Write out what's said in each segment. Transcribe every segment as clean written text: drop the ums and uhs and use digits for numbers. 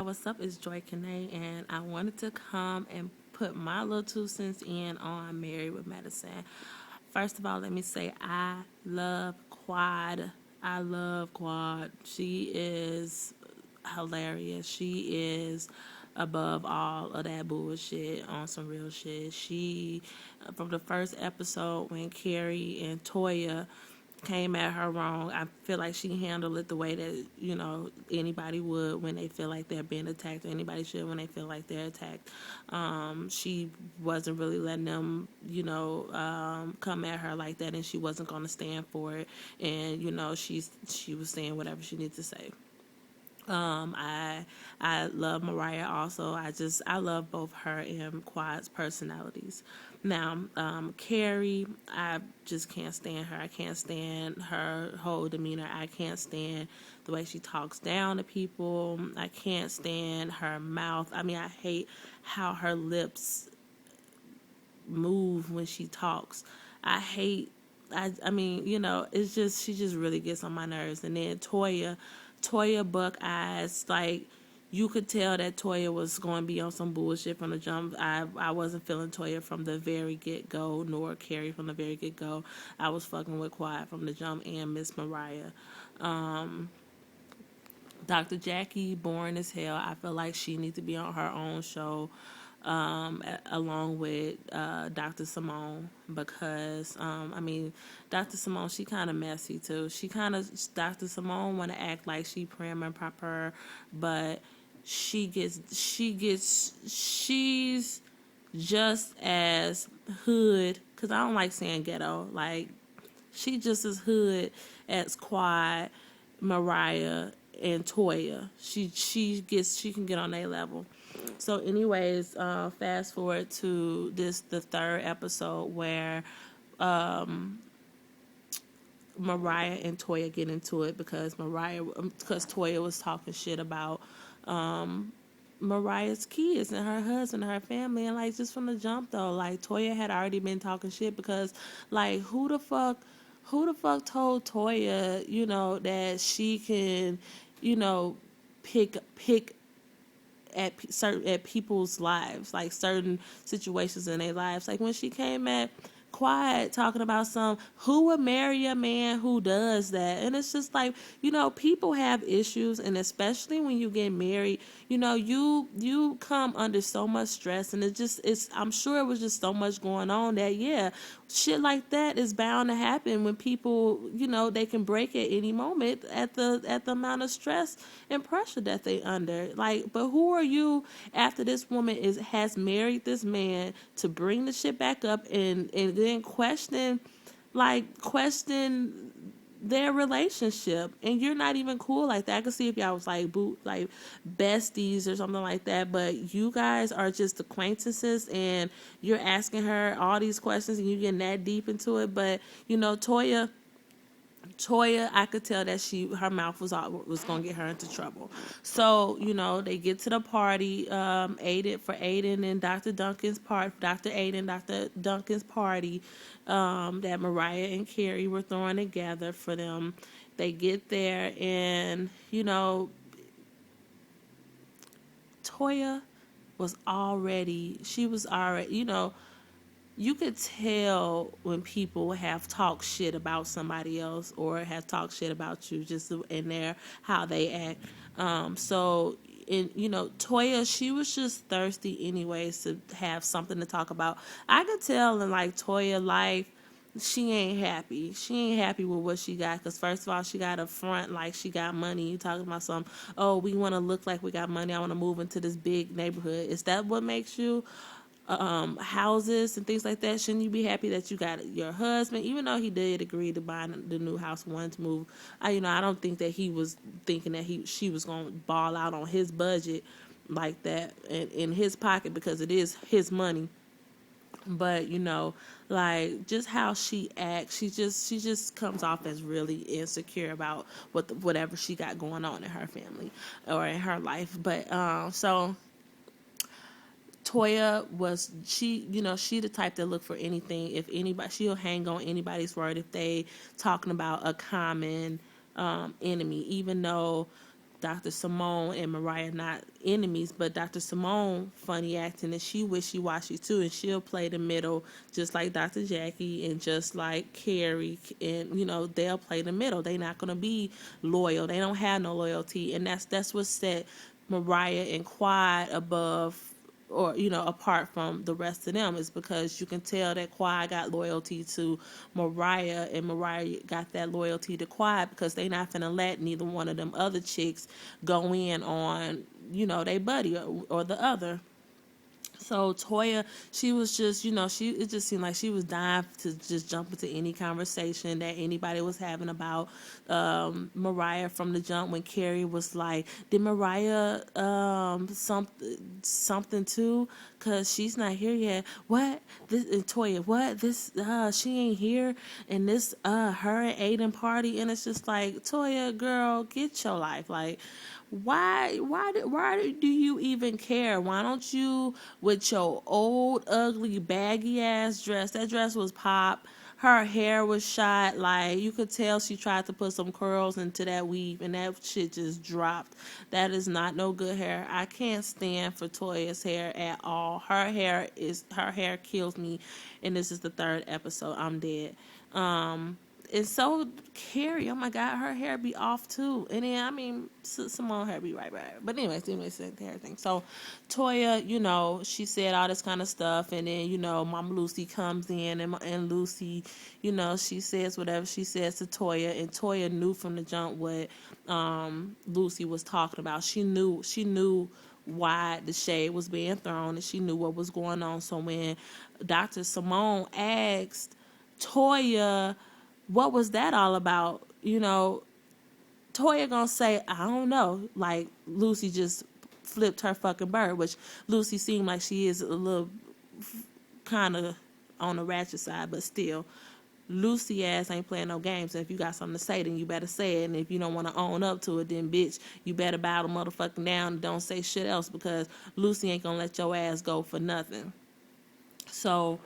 what's up? It's Joy Kane, and I wanted to come and put my little 2 cents in on Married with Medicine. First of all, let me say I love Quad. I love Quad. She is hilarious. She is above all of that bullshit on some real shit. She, from the first episode when Carrie and Toya came at her wrong, I feel like she handled it the way that, anybody would when they feel like they're being attacked, or anybody should when they feel like they're attacked. She wasn't really letting them, come at her like that, and she wasn't going to stand for it. And, she was saying whatever she needed to say. I love Mariah also. I love both her and Quad's personalities. Now, Carrie, I just can't stand her. I can't stand her whole demeanor. I can't stand the way she talks down to people. I can't stand her mouth. I mean, I hate how her lips move when she talks. I mean, it's just, she just really gets on my nerves. And then Toya Buck Eyes, like, you could tell that Toya was going to be on some bullshit from the jump. I wasn't feeling Toya from the very get-go, nor Carrie from the very get-go. I was fucking with Quiet from the jump, and Miss Mariah. Dr. Jackie, boring as hell. I feel like she needs to be on her own show, along with Dr. Simone, because Dr. Simone, she kind of messy too. Dr. Simone want to act like she prim and proper, but she's just as hood, because I don't like saying ghetto, like she just as hood as Quad, Mariah, and Toya. She can get on their level. So anyways, fast forward to the third episode where Mariah and Toya get into it because Toya was talking shit about Mariah's kids and her husband and her family, and like just from the jump though, like Toya had already been talking shit because like who the fuck told Toya, that she can, pick at people's lives, like certain situations in their lives. Like when she came at Quiet talking about who would marry a man who does that, and it's just like, people have issues, and especially when you get married, you come under so much stress, and I'm sure it was just so much going on that shit like that is bound to happen when people, they can break at any moment at the amount of stress and pressure that they under. Like, but who are you after this woman has married this man to bring the shit back up and then question their relationship, and you're not even cool like that. I could see if y'all was like besties or something like that, but you guys are just acquaintances, and you're asking her all these questions, and you getting that deep into it. But Toya, I could tell that her mouth was gonna get her into trouble. So they get to the party, Aiden and Dr. Duncan's party, that Mariah and Carrie were throwing together for them. They get there, and Toya was already. You could tell when people have talked shit about somebody else or have talked shit about you just in how they act. Toya, she was just thirsty anyways to have something to talk about. I could tell in like Toya life, she ain't happy. She ain't happy with what she got, because first of all, she got a front like she got money. You talking about we want to look like we got money. I want to move into this big neighborhood. Is that what makes you? Houses and things like that? Shouldn't you be happy that you got your husband, even though he did agree to buy the new house once move? I don't think that he was thinking that she was gonna ball out on his budget like that and in his pocket, because it is his money. But like just how she acts, she just comes off as really insecure about whatever she got going on in her family or in her life. But so Toya she the type that look for anything. If anybody, she'll hang on anybody's word if they talking about a common enemy, even though Dr. Simone and Mariah not enemies, but Dr. Simone funny acting and she wishy-washy too, and she'll play the middle just like Dr. Jackie and just like Carrie, and they'll play the middle. They not gonna be loyal. They don't have no loyalty, and that's what set Mariah and Quad above, or apart from the rest of them, is because you can tell that Quad got loyalty to Mariah and Mariah got that loyalty to Quad, because they not finna let neither one of them other chicks go in on they buddy, or the other. So Toya, she was just, it just seemed like she was dying to just jump into any conversation that anybody was having about Mariah from the jump. When Carrie was like, "Did Mariah something too? Cause she's not here yet. What this? And Toya, what this? She ain't here. And this her and Aiden party." And it's just like, Toya, girl, get your life. Like, why do you even care? Why don't you, with your old ugly baggy ass dress? That dress was pop. Her hair was shot. Like, you could tell she tried to put some curls into that weave and that shit just dropped. That is not no good hair. I can't stand for Toya's hair at all. Her hair kills me, and this is the 3rd episode. I'm dead. And so Carrie, oh my God, her hair be off too. And then, I mean, Simone hair be right. But anyways, the hair thing. So Toya, she said all this kind of stuff. And then, Mama Lucy comes in, and Lucy, she says whatever she says to Toya. And Toya knew from the jump what Lucy was talking about. She knew why the shade was being thrown, and she knew what was going on. So when Dr. Simone asked Toya, what was that all about? Toya gonna say, I don't know. Like, Lucy just flipped her fucking bird, which Lucy seemed like she is a little kind of on the ratchet side, but still, Lucy ass ain't playing no games. And if you got something to say, then you better say it. And if you don't want to own up to it, then bitch, you better bow the motherfucking down and don't say shit else, because Lucy ain't gonna let your ass go for nothing. So,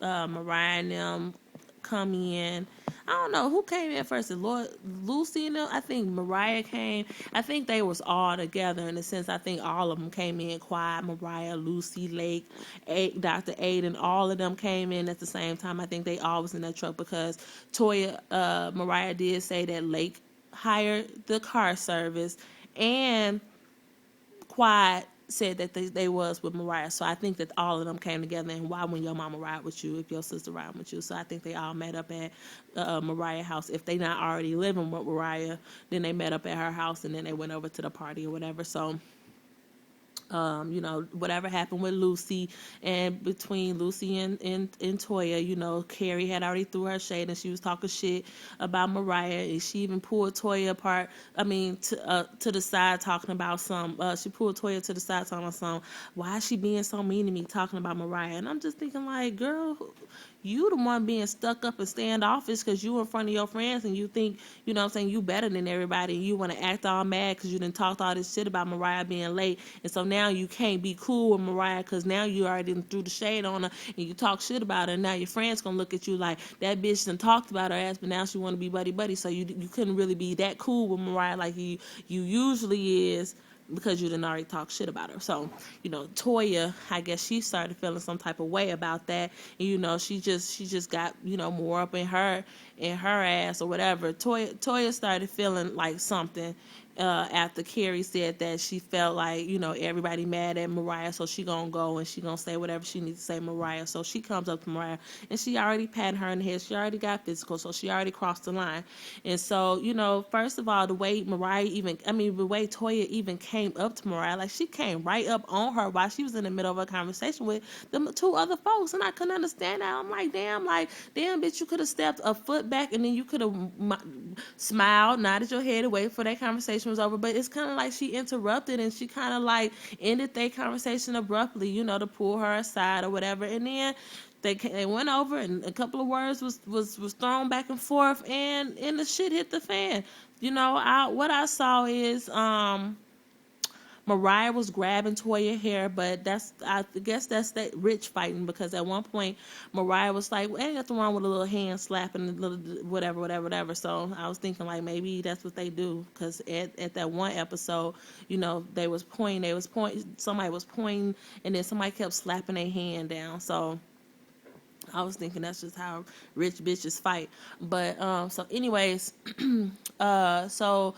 Mariah and them come in. I don't know who came in first. Lucy and them. I think Mariah came. I think they was all together in a sense. I think all of them came in quiet. Mariah, Lucy, Lake, Dr. Aiden, all of them came in at the same time. I think they all was in that truck because Mariah did say that Lake hired the car service, and Quiet said that they was with Mariah. So I think that all of them came together. And why wouldn't your mama ride with you if your sister ride with you? So I think they all met up at Mariah's house. If they not already living with Mariah, then they met up at her house, and then they went over to the party or whatever. So whatever happened with Lucy, and between Lucy and Toya, Carrie had already threw her shade, and she was talking shit about Mariah, and she even pulled Toya apart. I mean, to the side talking about she pulled Toya to the side talking about why is she being so mean to me talking about Mariah? And I'm just thinking, like, girl, you the one being stuck up and standoffish because you in front of your friends and you think, you better than everybody, and you want to act all mad because you done talked all this shit about Mariah being late. And so now you can't be cool with Mariah because now you already threw the shade on her and you talk shit about her. And now your friends going to look at you like, that bitch done talked about her ass, but now she want to be buddy-buddy. So you couldn't really be that cool with Mariah like you usually is, because you didn't already talk shit about her. So, Toya, I guess she started feeling some type of way about that. And, she just got, more up in her ass or whatever. Toya started feeling like something after Carrie said that she felt like, everybody mad at Mariah, so she gonna go and she gonna say whatever she needs to say Mariah. So she comes up to Mariah and she already patted her in the head. She already got physical, so she already crossed the line. And so, first of all, the way Toya even came up to Mariah, like, she came right up on her while she was in the middle of a conversation with the two other folks, and I couldn't understand that. I'm like, damn, bitch, you could have stepped a foot back and then you could have smiled, nodded your head away for that conversation was over. But it's kind of like she interrupted and she kind of like ended their conversation abruptly, to pull her aside or whatever. And then they went over and a couple of words was thrown back and forth, and the shit hit the fan. What I saw is Mariah was grabbing Toya hair, but I guess that's that rich fighting, because at one point Mariah was like, well, ain't nothing wrong with a little hand slapping, a little whatever. So I was thinking like maybe that's what they do, because at that one episode, somebody was pointing, and then somebody kept slapping their hand down. So I was thinking that's just how rich bitches fight. But so anyways, so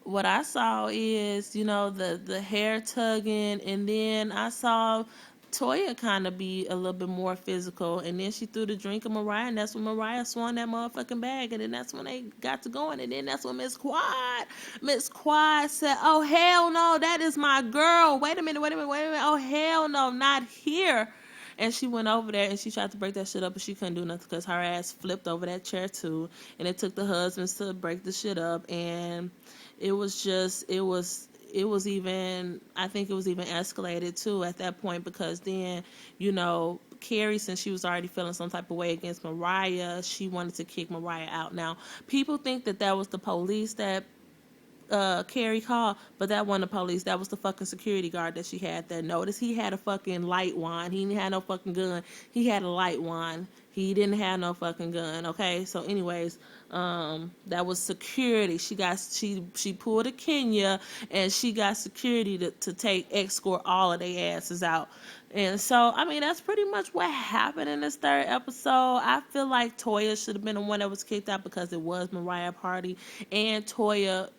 what I saw is, the hair tugging, and then I saw Toya kind of be a little bit more physical, and then she threw the drink at Mariah, and that's when Mariah swung that motherfucking bag, and then that's when they got to going, and then that's when Miss Quad said, oh hell no, that is my girl, wait a minute, oh hell no, not here. And she went over there and she tried to break that shit up, but she couldn't do nothing because her ass flipped over that chair too. And it took the husbands to break the shit up. And it was even, I think it was even escalated too at that point, because then, Carrie, since she was already feeling some type of way against Mariah, she wanted to kick Mariah out. Now, people think that was the police that Carrie called, but that wasn't the police. That was the fucking security guard that she had there. Notice he had a fucking light wand. He didn't have no fucking gun. He had a light wand. He didn't have no fucking gun. Okay, so anyways, that was security. She pulled a Kenya, and she got security to escort all of their asses out. And so, I mean, that's pretty much what happened in this third episode. I feel like Toya should have been the one that was kicked out, because it was Mariah party, and Toya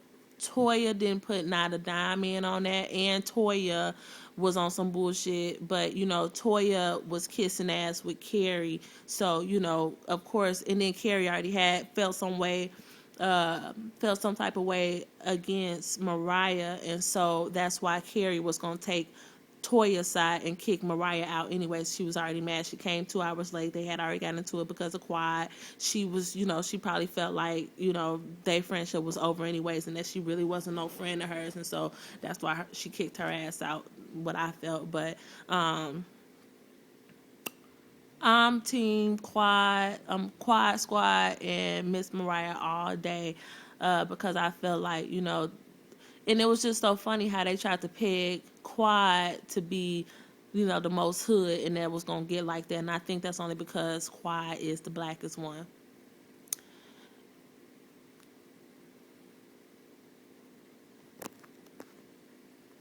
didn't put not a dime in on that, and Toya was on some bullshit, but Toya was kissing ass with Carrie, so of course, and then Carrie already felt some type of way against Mariah, and so that's why Carrie was gonna take Toya's side and kick Mariah out anyways. She was already mad. She came 2 hours late. They had already gotten into it because of Quad. She was, she probably felt like, their friendship was over anyways, and that she really wasn't no friend of hers, and so that's why she kicked her ass out, what I felt. But I'm team Quad, Quad Squad and Miss Mariah all day, because I felt like, and it was just so funny how they tried to peg Quad to be, the most hood, and that was going to get like that. And I think that's only because Quad is the blackest one.